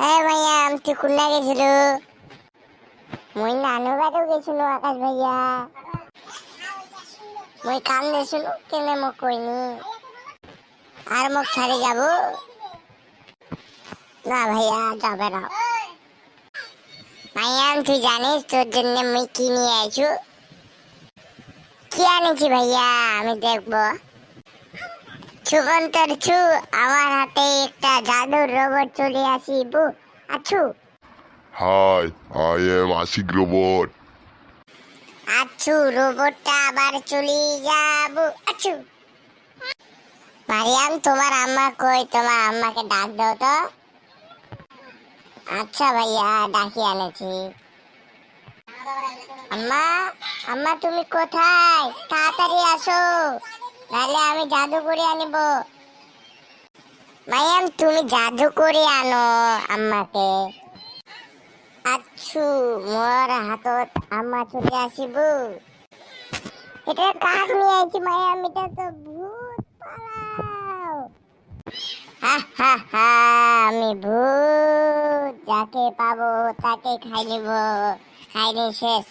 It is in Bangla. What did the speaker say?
হ্যাঁ ভাইয়া, আমি তুই খুলনা গেছিল। মই নানু বাড়িও গেছিল আকাশ ভাইয়া। মই কাম দিছিল কেনে মোক কইনি আর মোক ছাড়ে যাব না ভাইয়া, যাবে না ভাইয়া। তুই জানিস তোর জন্য মই কি নিয়ে আইছু? কি আনেছি ভাইয়া আমি দেখবো। ছুকন্তর ছু, আমার হাতে একটা জাদুর রোবট চলে আসিব আছু। Hi, I am Asik Robot. আছু, রোবটটা আবার চলে যাব আছু। মারিয়াম, তোমার আম্মা কই? তোমার আম্মাকে ডাক দাও তো। আচ্ছা ভাইয়া, ডাকি আনেছি। আম্মা, আম্মা তুমি কোথায়? তাড়াতাড়ি আসো, নাহলে আমি জাদু করে আনিব। মারিয়াম, তুমি জাদু করে আনো আম্মাকে। আচ্ছু, মোর হাতত আম্মা চলে আসিব। এটা কাক নিয়ে আইছি মারিয়াম, এটা তো ভূত। পালাও। হা হা হা, আমি ভূত, যাকে পাবো তাকে খাই নিব। খাইনি শেষ।